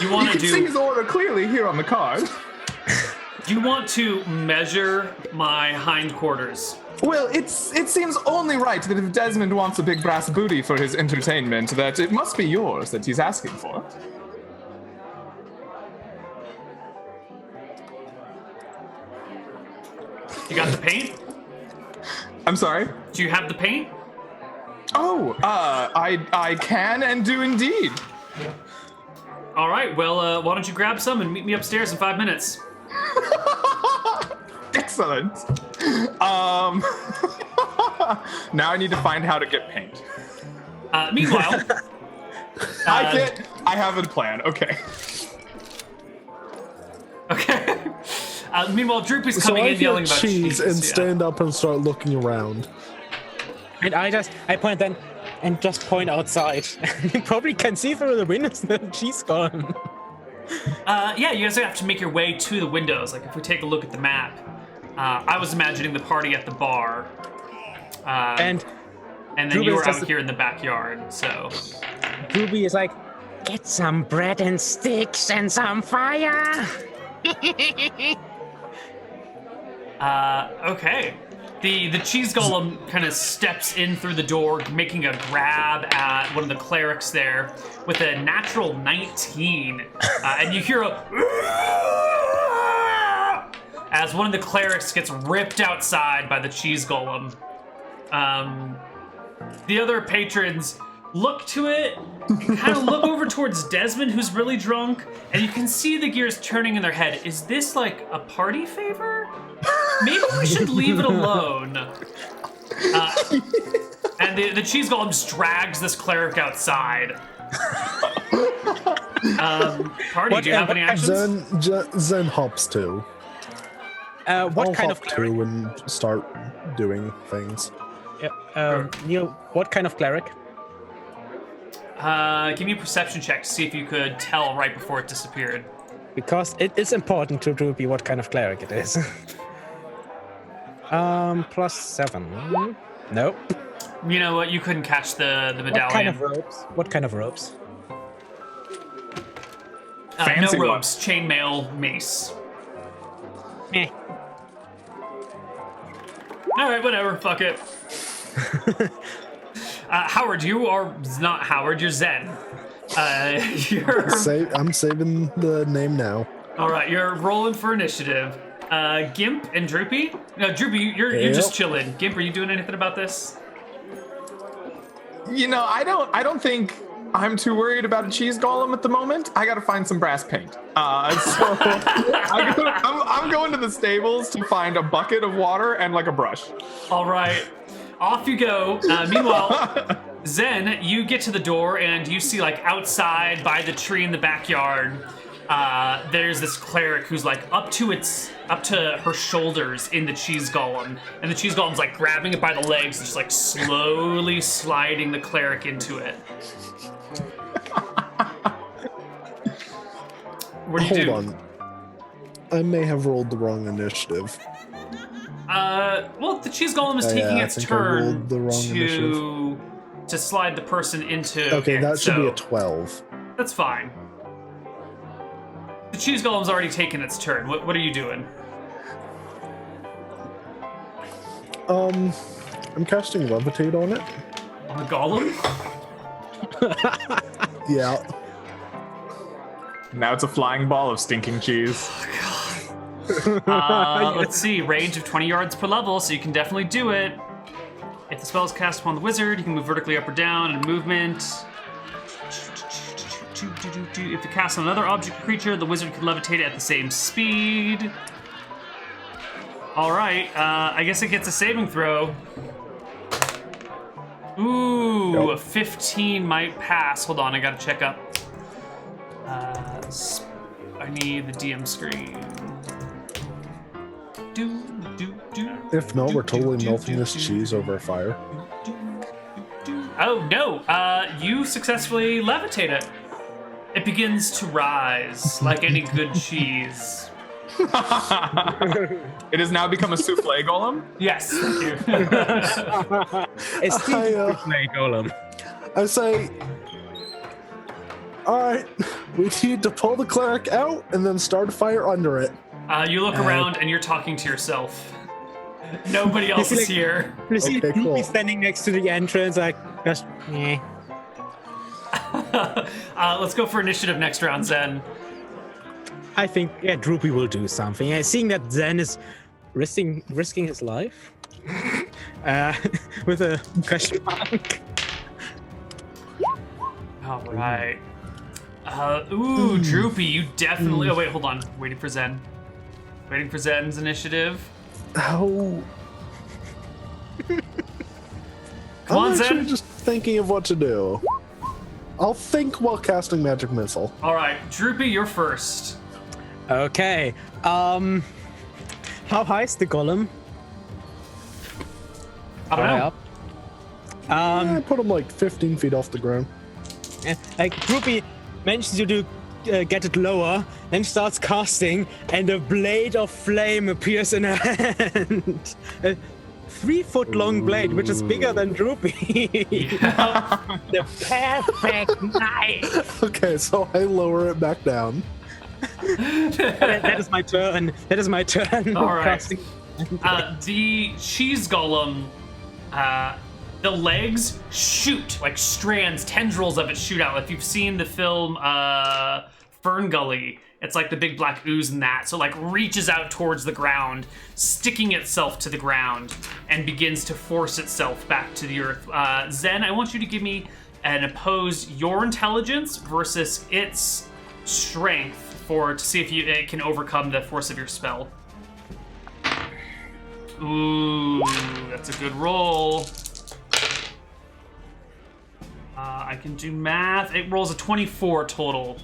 Speaker 1: You want
Speaker 2: You
Speaker 1: to
Speaker 2: can see his order clearly here on the card.
Speaker 1: Do you want to measure my hindquarters?
Speaker 2: Well, it seems only right that if Desmond wants a big brass booty for his entertainment, that it must be yours that he's asking for.
Speaker 1: You got the paint?
Speaker 2: I'm sorry?
Speaker 1: Do you have the paint?
Speaker 2: Oh, I can and do indeed.
Speaker 1: All right. Well, why don't you grab some and meet me upstairs in 5 minutes?
Speaker 2: Excellent. Now I need to find how to get paint.
Speaker 1: Meanwhile,
Speaker 2: I have a plan. Okay.
Speaker 1: okay. Meanwhile, Droop is
Speaker 3: So
Speaker 1: coming
Speaker 3: I
Speaker 1: in yelling
Speaker 3: get
Speaker 1: about
Speaker 3: cheese and
Speaker 1: yeah.
Speaker 3: stand up and start looking around.
Speaker 4: And I point then and just point outside. You probably can see through the windows the cheese gone.
Speaker 1: Yeah, you guys have to make your way to the windows. Like, if we take a look at the map, I was imagining the party at the bar,
Speaker 4: And
Speaker 1: then
Speaker 4: Droop
Speaker 1: you
Speaker 4: is
Speaker 1: were
Speaker 4: just-
Speaker 1: out here in the backyard. So,
Speaker 4: Ruby is like, get some bread and sticks and some fire.
Speaker 1: Okay. The cheese golem kind of steps in through the door, making a grab at one of the clerics there with a natural 19. And you hear a as one of the clerics gets ripped outside by the cheese golem. The other patrons look to it, kind of look over towards Desmond, who's really drunk, and you can see the gears turning in their head. Is this like a party favor? Maybe we should leave it alone. And the cheese golem just drags this cleric outside. Party, do you have any actions?
Speaker 3: Zen hops too.
Speaker 4: What kind of
Speaker 3: hop
Speaker 4: cleric?
Speaker 3: too and start doing things.
Speaker 4: Yeah. Neal, what kind of cleric?
Speaker 1: Give me a perception check to see if you could tell right before it disappeared.
Speaker 4: Because it is important to Droopy what kind of cleric it is. +7. Nope.
Speaker 1: You know what? You couldn't catch the medallion.
Speaker 4: What kind of ropes? What kind of ropes?
Speaker 2: Fancy
Speaker 1: no
Speaker 2: one.
Speaker 1: ropes, chainmail, mace.
Speaker 4: Eh.
Speaker 1: All right, whatever. Fuck it. Howard, you are not Howard. You're Zen. You're
Speaker 3: I'm saving the name now.
Speaker 1: all right. You're rolling for initiative. Gimp and Droopy. No, Droopy, you're
Speaker 3: Yep.
Speaker 1: just chilling. Gimp, are you doing anything about this?
Speaker 2: You know, I don't think I'm too worried about a cheese golem at the moment. I gotta find some brass paint. So I'm going to the stables to find a bucket of water and like a brush.
Speaker 1: All right, off you go. Meanwhile, Zen, you get to the door and you see like outside by the tree in the backyard, there's this cleric who's like up to her shoulders in the cheese golem, and the cheese golem's like grabbing it by the legs, and just like slowly sliding the cleric into it. What do you do?
Speaker 3: Hold on. I may have rolled the wrong initiative.
Speaker 1: Well, the cheese golem is taking
Speaker 3: I
Speaker 1: its
Speaker 3: think I
Speaker 1: turn
Speaker 3: rolled the wrong
Speaker 1: to slide the person into.
Speaker 3: Okay, that should be
Speaker 1: so
Speaker 3: a 12.
Speaker 1: That's fine. The cheese golem's already taken its turn. What are you doing?
Speaker 3: I'm casting levitate on it.
Speaker 1: On the golem?
Speaker 3: Yeah.
Speaker 2: Now it's a flying ball of stinking cheese.
Speaker 1: Let's see. Range of 20 yards per level, so you can definitely do it. If the spell is cast upon the wizard, you can move vertically up or down in movement. If you cast on another object or creature, the wizard can levitate it at the same speed. All right. I guess it gets a saving throw. Ooh,
Speaker 3: Nope.
Speaker 1: a 15 might pass. Hold on, I gotta check up. I need the DM screen.
Speaker 3: If not, we're totally melting this cheese over a fire.
Speaker 1: Oh no! You successfully levitate it. It begins to rise like any good cheese.
Speaker 2: It has now become a souffle golem.
Speaker 1: Yes, thank you.
Speaker 4: It's the
Speaker 3: I,
Speaker 4: golem.
Speaker 3: I say, all right, we need to pull the cleric out and then start a fire under it.
Speaker 1: You look around and you're talking to yourself. Nobody else is here.
Speaker 4: You see
Speaker 3: Okay, cool.
Speaker 4: Droopy standing next to the entrance, like, just, eh.
Speaker 1: Let's go for initiative next round, Zen.
Speaker 4: I think, yeah, Droopy will do something. Seeing that Zen is risking his life with a question mark.
Speaker 1: All right. Droopy, you definitely. Oh wait, hold on. Waiting for Zen. Waiting for Zen's initiative.
Speaker 3: How?
Speaker 1: Come on,
Speaker 3: I'm actually
Speaker 1: Zen.
Speaker 3: just thinking of what to do. I'll think while casting magic missile.
Speaker 1: All right, Droopy, you're first.
Speaker 4: Okay. How high is the golem?
Speaker 1: I don't know.
Speaker 4: Up.
Speaker 3: I put him like 15 feet off the ground.
Speaker 4: Like Droopy manages to get it lower, then starts casting, and a blade of flame appears in her hand. A 3-foot-long blade, which is bigger than Droopy. The perfect knife.
Speaker 3: Okay, so I lower it back down.
Speaker 4: That is my turn. That is my turn.
Speaker 1: All right. The cheese golem, the legs shoot like strands, tendrils of it shoot out. If you've seen the film Fern Gully, it's like the big black ooze in that. So like reaches out towards the ground, sticking itself to the ground, and begins to force itself back to the earth. Zen, I want you to give me and oppose your intelligence versus its strength to see if it can overcome the force of your spell. Ooh, that's a good roll. I can do math. It rolls a 24 total,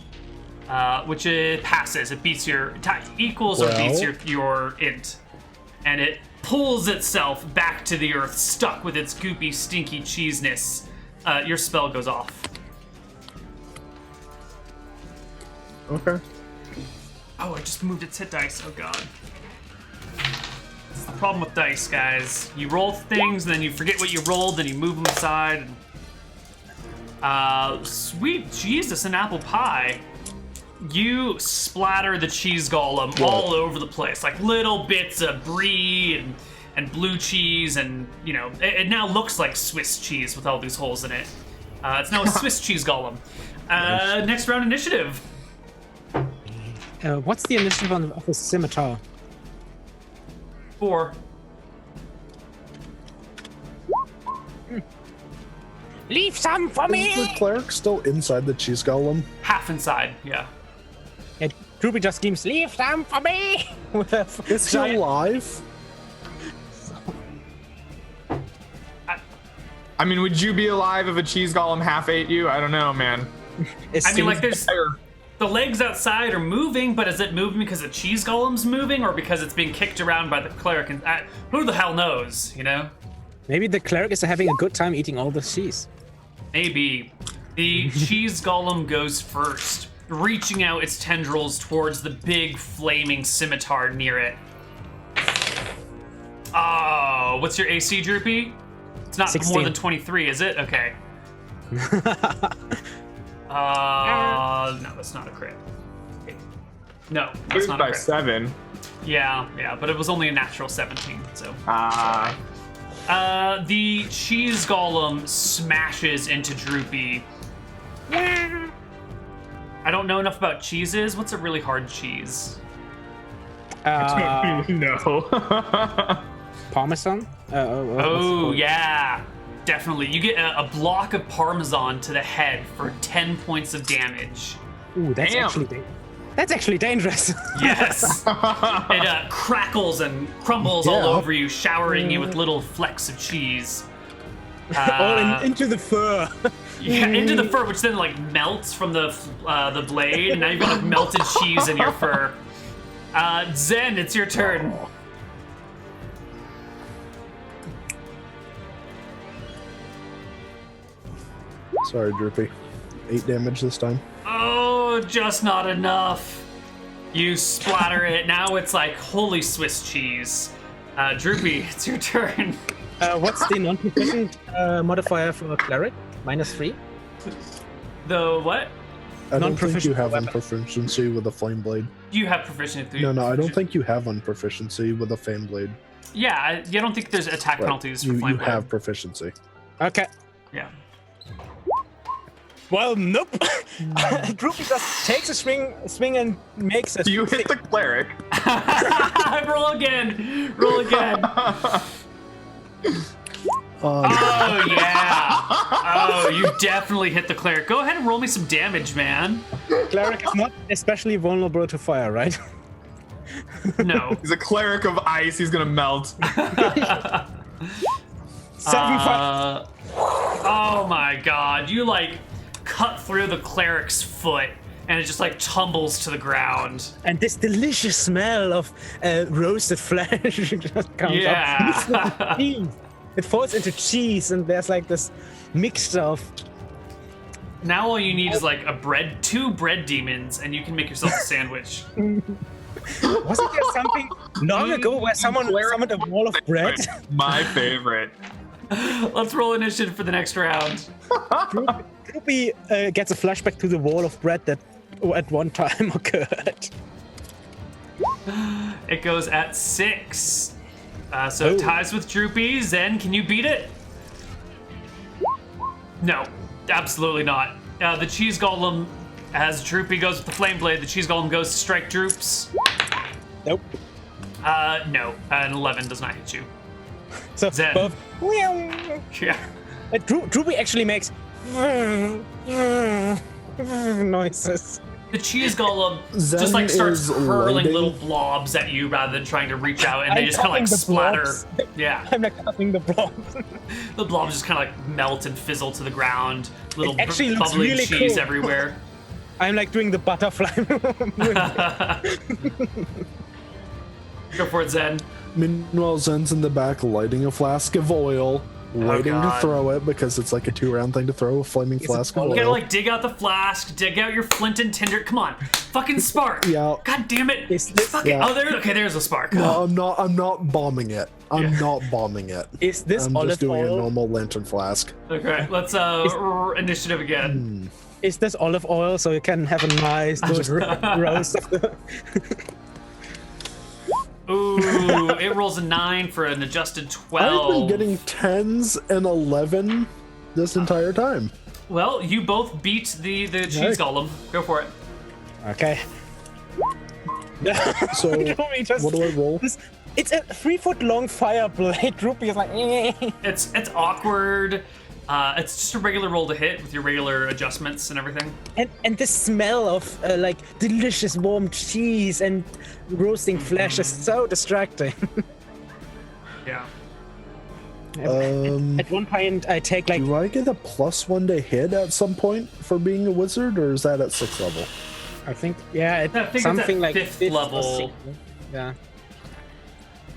Speaker 1: which it passes. It beats equals or beats your int, and it pulls itself back to the earth, stuck with its goopy, stinky cheeseness. Your spell goes off.
Speaker 3: Okay.
Speaker 1: Oh, I just moved its hit dice. Oh god. That's the problem with dice, guys. You roll things, and then you forget what you rolled, then you move them aside. Sweet Jesus, an apple pie. You splatter the cheese golem all over the place, like little bits of brie and blue cheese, and you know, it now looks like Swiss cheese with all these holes in it. It's now a Swiss cheese golem. Next round initiative.
Speaker 4: What's the initiative of the scimitar?
Speaker 1: 4.
Speaker 4: Leave some for
Speaker 3: Is the cleric still inside the cheese golem?
Speaker 1: Half inside, yeah.
Speaker 4: And Droopy just screams, leave some for me! With a
Speaker 3: Is he alive?
Speaker 2: I mean, would you be alive if a cheese golem half ate you? I don't know, man.
Speaker 1: I mean, like, there's the legs outside are moving, but is it moving because the cheese golem's moving, or because it's being kicked around by the cleric? And who the hell knows, you know?
Speaker 4: Maybe the cleric is having a good time eating all the cheese.
Speaker 1: Maybe. The cheese golem goes first, reaching out its tendrils towards the big flaming scimitar near it. Oh, what's your AC, Droopy? It's not
Speaker 4: 16.
Speaker 1: more than 23, is it? Okay. No, that's not a crit. No, that's not a
Speaker 2: by
Speaker 1: crit.
Speaker 2: 7.
Speaker 1: Yeah, but it was only a natural 17, so. The cheese golem smashes into Droopy. I don't know enough about cheeses. What's a really hard cheese?
Speaker 2: No.
Speaker 4: Parmesan?
Speaker 1: Oh, yeah. Definitely. You get a block of Parmesan to the head for 10 points of damage.
Speaker 4: Ooh, that's actually dangerous.
Speaker 1: Yes. It crackles and crumbles all over you, showering you with little flecks of cheese.
Speaker 4: All into the fur.
Speaker 1: Yeah, into the fur, which then like melts from the blade, and now you've got like melted cheese in your fur. Zen, it's your turn.
Speaker 3: Sorry, Droopy. 8 damage this time.
Speaker 1: Oh, just not enough. You splatter it. Now it's like holy Swiss cheese. Droopy, it's your turn.
Speaker 4: What's the non-proficient modifier for a cleric? -3?
Speaker 1: The what?
Speaker 3: I don't think you
Speaker 4: Non-proficient
Speaker 3: have
Speaker 4: weapon.
Speaker 3: proficiency with a flame blade.
Speaker 1: You have proficiency.
Speaker 3: No, I don't think you have proficiency with a flame blade.
Speaker 1: Yeah, I don't think there's attack penalties for
Speaker 3: You
Speaker 1: flame blade.
Speaker 3: have proficiency.
Speaker 4: Okay.
Speaker 1: Yeah.
Speaker 4: Well, nope. Droopy just takes a swing and makes a.
Speaker 2: You hit the cleric.
Speaker 1: Roll again. Roll again. Oh, yeah. Oh, you definitely hit the cleric. Go ahead and roll me some damage, man.
Speaker 4: Cleric is not especially vulnerable to fire, right?
Speaker 1: No.
Speaker 2: He's a cleric of ice. He's gonna melt.
Speaker 4: 7
Speaker 1: Oh my god. You like cut through the cleric's foot and it just like tumbles to the ground.
Speaker 4: And this delicious smell of roasted flesh just comes
Speaker 1: Yeah.
Speaker 4: up. It falls into cheese, and there's like this mixture of.
Speaker 1: Now all you need is like two bread demons, and you can make yourself a sandwich.
Speaker 4: Wasn't there something long ago where someone summoned a wall of bread?
Speaker 2: My favorite.
Speaker 1: Let's roll initiative for the next round.
Speaker 4: Droopy gets a flashback to the wall of bread that at one time occurred.
Speaker 1: It goes at 6. So it ties with Droopy. Zen, can you beat it? No, absolutely not. The cheese golem, as Droopy goes with the flame blade, the cheese golem goes to strike Droops.
Speaker 4: Nope.
Speaker 1: No, an 11 does not hit you.
Speaker 4: So
Speaker 1: Zen.
Speaker 4: both.
Speaker 1: Yeah.
Speaker 4: Droopy actually makes noises.
Speaker 1: The cheese golem
Speaker 3: Zen
Speaker 1: just like starts
Speaker 3: is
Speaker 1: hurling
Speaker 3: lighting-
Speaker 1: little blobs at you rather than trying to reach out, and they
Speaker 4: I'm
Speaker 1: just kind of like
Speaker 4: cupping the
Speaker 1: splatter.
Speaker 4: blobs.
Speaker 1: Yeah,
Speaker 4: I'm like cupping the blobs.
Speaker 1: the blobs just kind of like melt and fizzle to the ground. Little
Speaker 4: It actually looks
Speaker 1: bubbling
Speaker 4: really
Speaker 1: cheese
Speaker 4: cool.
Speaker 1: everywhere.
Speaker 4: I'm like doing the butterfly.
Speaker 1: Go for it, Zen.
Speaker 3: Meanwhile, Zen's in the back lighting a flask of oil, waiting to
Speaker 1: God.
Speaker 3: throw it because it's like a 2-round thing to throw a flaming flask of
Speaker 1: You gotta
Speaker 3: oil.
Speaker 1: like dig out the flask, dig out your flint and tinder. Come on, fucking spark.
Speaker 3: Yeah.
Speaker 1: God damn it.
Speaker 4: Is this-
Speaker 1: Fucking.
Speaker 3: Yeah.
Speaker 1: Oh, there's a spark.
Speaker 3: No, I'm not bombing it. I'm not bombing it.
Speaker 4: Is this
Speaker 3: I'm
Speaker 4: olive
Speaker 3: just doing
Speaker 4: oil?
Speaker 3: a normal lantern flask.
Speaker 1: Okay, let's initiative again.
Speaker 4: Is this olive oil so you can have a nice good roast of the...
Speaker 1: Ooh, it rolls a 9 for an adjusted 12.
Speaker 3: I've been getting 10s and 11 this entire time.
Speaker 1: Well, you both beat the cheese
Speaker 3: Nice.
Speaker 1: golem. Go for it.
Speaker 4: Okay.
Speaker 3: So,
Speaker 4: Droopy just-
Speaker 3: what do I roll?
Speaker 4: It's a 3-foot-long fire blade. Droopy is like...
Speaker 1: It's awkward. It's just a regular roll to hit with your regular adjustments and everything.
Speaker 4: And the smell of like delicious warm cheese and roasting flesh is so distracting.
Speaker 1: Yeah.
Speaker 3: Um,
Speaker 4: At one point, I take like
Speaker 3: do I get a +1 to hit at some point for being a wizard, or is that at 6th level?
Speaker 4: I think yeah,
Speaker 1: I think it's
Speaker 4: something
Speaker 1: at
Speaker 4: like
Speaker 1: fifth
Speaker 4: fifth or
Speaker 1: level.
Speaker 4: sixth. Yeah.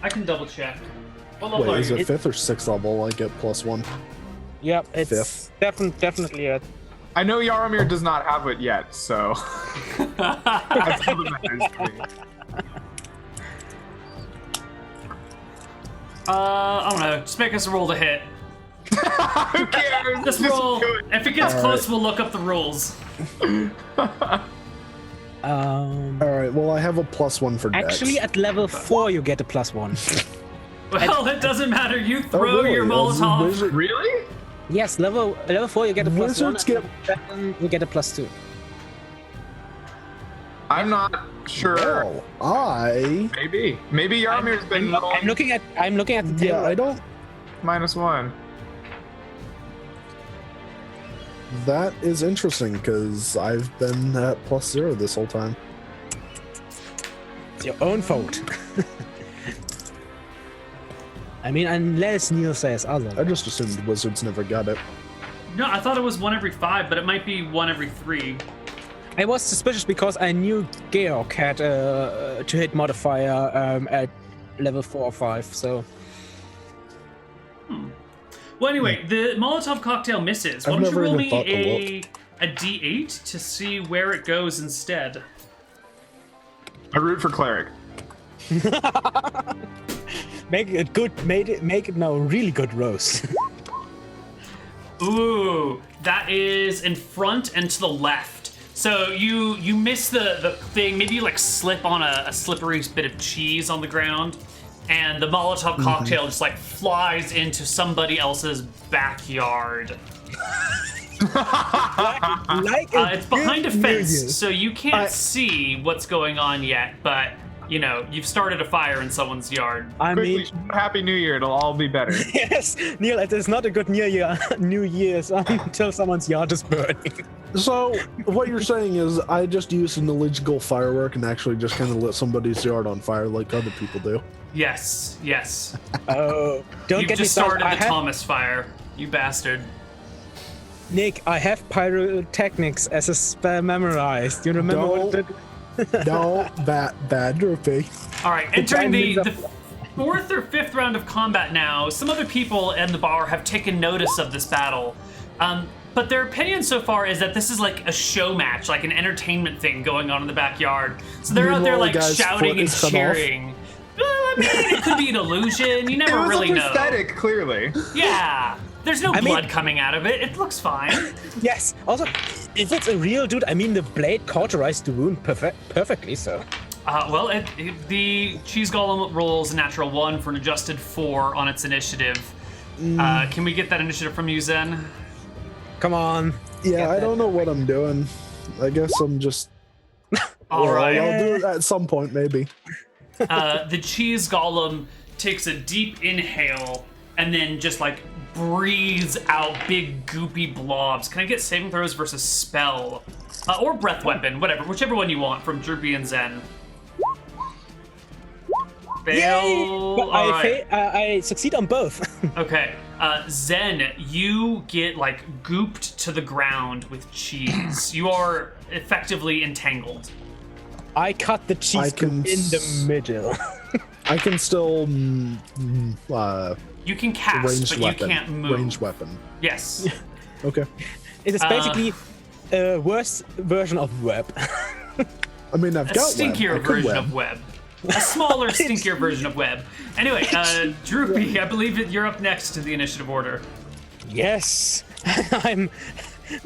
Speaker 1: I can double check. What level
Speaker 3: Wait,
Speaker 1: are
Speaker 3: is
Speaker 1: you?
Speaker 3: it 5th or 6th level? I get +1.
Speaker 4: Yep, it's
Speaker 3: Fifth.
Speaker 4: definitely a
Speaker 2: I know Yaramir does not have it yet, so that's all that matters to me.
Speaker 1: I don't know. Just make us a roll to hit.
Speaker 2: Who cares?
Speaker 1: Just
Speaker 2: Just
Speaker 1: roll.
Speaker 2: do it.
Speaker 1: If it gets
Speaker 3: All
Speaker 1: close,
Speaker 3: right.
Speaker 1: we'll look up the rules.
Speaker 3: Alright, well, I have a +1 for dex.
Speaker 4: actually at level 4 you get a +1.
Speaker 1: Well, it doesn't matter. You
Speaker 3: Oh,
Speaker 1: throw
Speaker 3: really?
Speaker 1: your
Speaker 3: As a
Speaker 1: Molotov.
Speaker 3: wizard-
Speaker 2: Really?
Speaker 4: Yes, level 4 you get a +1.
Speaker 3: Wizards get-
Speaker 4: and level 7 you get a +2.
Speaker 2: I'm not sure.
Speaker 3: Well,
Speaker 2: Maybe Yaramir's been
Speaker 4: I'm looking at the table.
Speaker 3: Yeah, I don't...
Speaker 2: -1.
Speaker 3: That is interesting, because I've been at +0 this whole time.
Speaker 4: It's your own fault. I mean, unless Neal says
Speaker 3: I
Speaker 4: otherwise.
Speaker 3: just assumed wizards never got it.
Speaker 1: No, I thought it was 1 every 5, but it might be 1 every 3.
Speaker 4: I was suspicious because I knew Georg had a to hit modifier at level 4 or 5, so...
Speaker 1: Well, anyway, the Molotov cocktail misses. Why
Speaker 3: I've
Speaker 1: don't you
Speaker 3: never
Speaker 1: roll
Speaker 3: even
Speaker 1: me
Speaker 3: thought to
Speaker 1: a D8 to see where it goes instead?
Speaker 2: I root for cleric.
Speaker 4: Make it no really good roast.
Speaker 1: Ooh, that is in front and to the left. So you miss the thing. Maybe you like slip on a slippery bit of cheese on the ground, and the Molotov cocktail just like flies into somebody else's backyard. It's behind a fence, so you can't see what's going on yet. But you know you've started a fire in someone's yard.
Speaker 4: I
Speaker 2: Quickly,
Speaker 4: mean,
Speaker 2: Happy New Year. It'll all be better.
Speaker 4: yes, Neal, it is not a good New Year's until someone's yard is burning.
Speaker 3: So, what you're saying is I just used an illegal firework and actually just kind of lit somebody's yard on fire like other people do.
Speaker 1: Yes, yes.
Speaker 4: Oh, don't
Speaker 1: You've
Speaker 4: get me
Speaker 1: just
Speaker 4: started.
Speaker 1: started
Speaker 4: I
Speaker 1: the
Speaker 4: have,
Speaker 1: Thomas fire. You bastard.
Speaker 4: Nick, I have pyrotechnics as a spell memorized. You remember what
Speaker 3: Don't.
Speaker 4: it
Speaker 3: No, bad droopy.
Speaker 1: All right, entering the
Speaker 4: timing's
Speaker 1: fourth or fifth round of combat now. Some other people in the bar have taken notice of this battle, but their opinion so far is that this is like a show match, like an entertainment thing going on in the backyard. So they're out there
Speaker 3: Meanwhile,
Speaker 1: like
Speaker 3: the guy's
Speaker 1: shouting
Speaker 3: foot
Speaker 1: and
Speaker 3: is cut off.
Speaker 1: cheering. Well, I mean, it could be an illusion. You
Speaker 2: It
Speaker 1: never
Speaker 2: was
Speaker 1: really
Speaker 2: a
Speaker 1: know.
Speaker 2: prosthetic, clearly.
Speaker 1: Yeah. There's no blood coming out of it. It looks fine.
Speaker 4: Yes. Also, if it's a real dude, I mean, the blade cauterized the wound perfectly, so.
Speaker 1: Well, the cheese golem rolls a natural 1 for an adjusted 4 on its initiative. Can we get that initiative from you, Zen?
Speaker 4: Come on.
Speaker 3: Yeah, I don't know what I'm doing. I guess I'm just...
Speaker 1: All right.
Speaker 3: I'll do it at some point, maybe.
Speaker 1: The cheese golem takes a deep inhale and then just like breathes out big goopy blobs. Can I get saving throws versus spell? Or breath weapon, whatever, whichever one you want from Droopy and Zen. Fail.
Speaker 4: I succeed on both.
Speaker 1: Okay. Zen, you get like gooped to the ground with cheese. You are effectively entangled.
Speaker 4: I cut the cheese in the middle.
Speaker 3: I can still
Speaker 1: you can cast, but you can't move.
Speaker 3: Ranged weapon.
Speaker 1: Yes.
Speaker 3: Okay.
Speaker 4: It is basically a worse version of web.
Speaker 3: I mean, I've got
Speaker 1: stinkier version of web. A smaller, stinkier version of web. Anyway, Droopy, I believe that you're up next to the initiative order.
Speaker 4: Yes.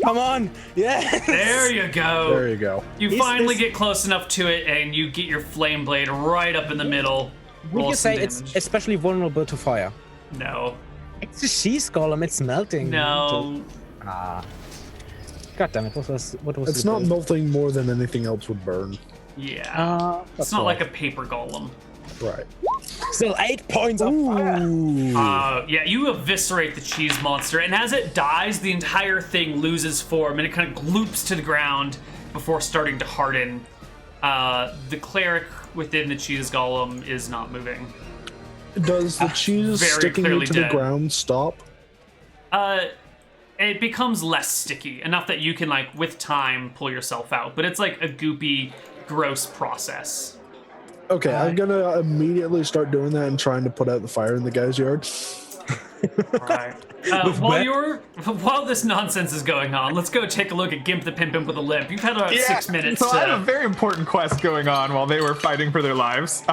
Speaker 4: Come on. Yeah.
Speaker 1: There you go.
Speaker 3: There you go.
Speaker 1: You finally get close enough to it, and you get your flame blade right up in the middle.
Speaker 4: Would you say it's especially vulnerable to fire?
Speaker 1: No.
Speaker 4: It's a cheese golem. It's melting.
Speaker 1: No.
Speaker 4: God damn it! What was
Speaker 3: it's not melting more than anything else would burn.
Speaker 1: Yeah. It's not like a paper golem.
Speaker 3: Right.
Speaker 4: Still 8 points of fire.
Speaker 1: Yeah, you eviscerate the cheese monster, and as it dies, the entire thing loses form, and it kind of gloops to the ground before starting to harden. The cleric within the cheese golem is not moving.
Speaker 3: Does the cheese sticking into the ground stop?
Speaker 1: It becomes less sticky, enough that you can, like, with time, pull yourself out. But it's like a goopy, gross process.
Speaker 3: Okay, I'm gonna immediately start doing that and trying to put out the fire in the guy's yard.
Speaker 1: Right. While this nonsense is going on, let's go take a look at Gimp the Pimpin' with a Limp. You've had about 6 minutes.
Speaker 2: So I had a very important quest going on while they were fighting for their lives.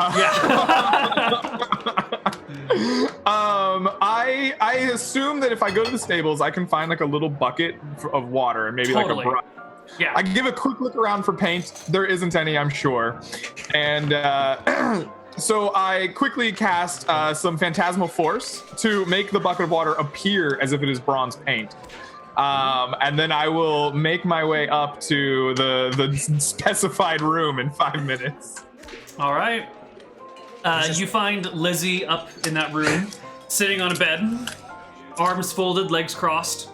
Speaker 2: I assume that if I go to the stables, I can find like a little bucket of water and maybe like a brush.
Speaker 1: Yeah.
Speaker 2: I give a quick look around for paint. There isn't any, I'm sure. And so I quickly cast some phantasmal force to make the bucket of water appear as if it is bronze paint. And then I will make my way up to the specified room in 5 minutes.
Speaker 1: All right. You find Lizzie up in that room, sitting on a bed, arms folded, legs crossed.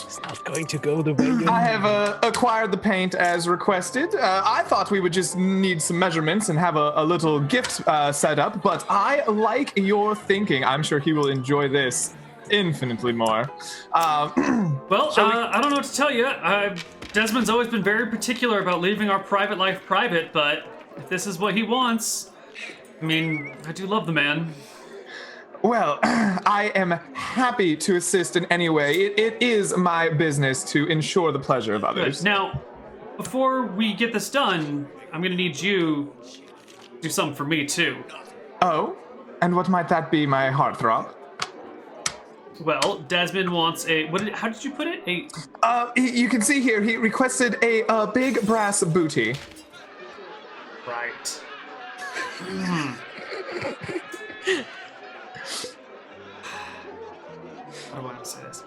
Speaker 4: It's not going to go the way you
Speaker 2: I have acquired the paint as requested. I thought we would just need some measurements and have a little gift set up, but I like your thinking. I'm sure he will enjoy this infinitely more.
Speaker 1: I don't know what to tell you. Desmond's always been very particular about leaving our private life private, but if this is what he wants, I mean, I do love the man.
Speaker 2: Well, I am happy to assist in any way. It is my business to ensure the pleasure of others.
Speaker 1: Good. Now, before we get this done, I'm going to need you to do something for me, too.
Speaker 2: Oh? And what might that be, my heartthrob?
Speaker 1: Well, Desmond wants how did you put it?
Speaker 2: You can see here, he requested a big brass booty.
Speaker 1: Right. How do I want to say this?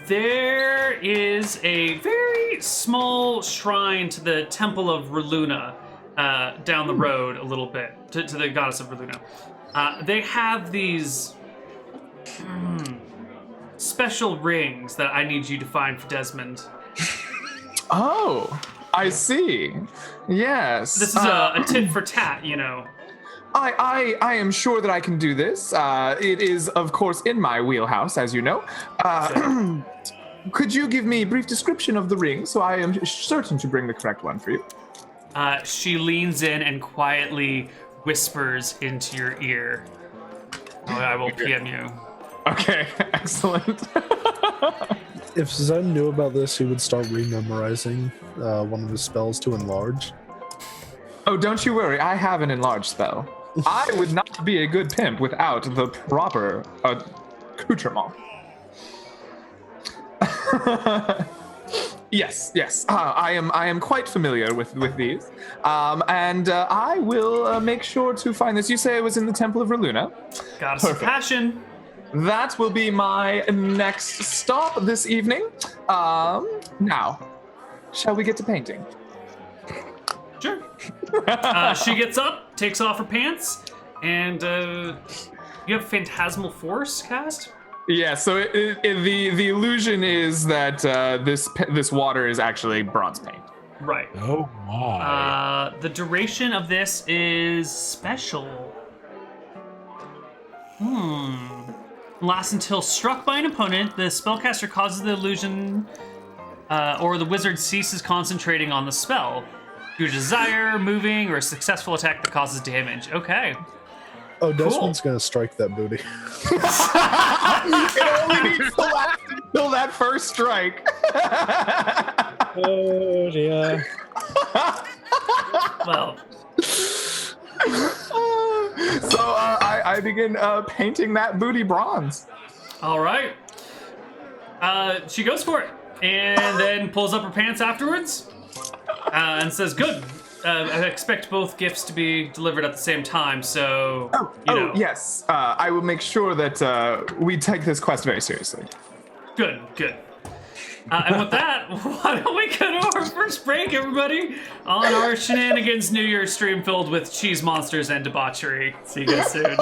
Speaker 1: There is a very small shrine to the Temple of Reluna down the road a little bit, to the goddess of Reluna. They have these special rings that I need you to find for Desmond.
Speaker 2: Oh, I see. Yes.
Speaker 1: This is a tit for tat, you know.
Speaker 2: I am sure that I can do this. It is, of course, in my wheelhouse, as you know. Could you give me a brief description of the ring so I am certain to bring the correct one for you?
Speaker 1: She leans in and quietly whispers into your ear. I will PM you.
Speaker 2: Okay, excellent.
Speaker 3: If Zen knew about this, he would start rememorizing one of his spells to enlarge.
Speaker 2: Oh, don't you worry. I have an enlarge spell. I would not be a good pimp without the proper accoutrement. Yes. I am quite familiar with these, and I will make sure to find this. You say it was in the Temple of Reluna.
Speaker 1: Goddess of Passion.
Speaker 2: That will be my next stop this evening. Now, shall we get to painting?
Speaker 1: Sure. She gets up, takes off her pants, and you have Phantasmal Force cast?
Speaker 2: Yeah, so the illusion is that this water is actually bronze paint.
Speaker 1: Right.
Speaker 3: Oh my.
Speaker 1: The duration of this is special. Lasts until struck by an opponent. The spellcaster causes the illusion, or the wizard ceases concentrating on the spell. Your desire, moving, or a successful attack that causes damage. Okay.
Speaker 3: Oh, Desmond's gonna strike that booty.
Speaker 2: It only needs to last until that first strike.
Speaker 4: Oh dear.
Speaker 1: Well.
Speaker 2: So I begin painting that booty bronze.
Speaker 1: All right. She goes for it, and then pulls up her pants afterwards, and says, "Good. I expect both gifts to be delivered at the same time, so you know."
Speaker 2: Yes. I will make sure that we take this quest very seriously.
Speaker 1: Good. And with that, why don't we go to our first break, everybody, on our Shenanigans New Year stream filled with cheese monsters and debauchery. See you guys soon.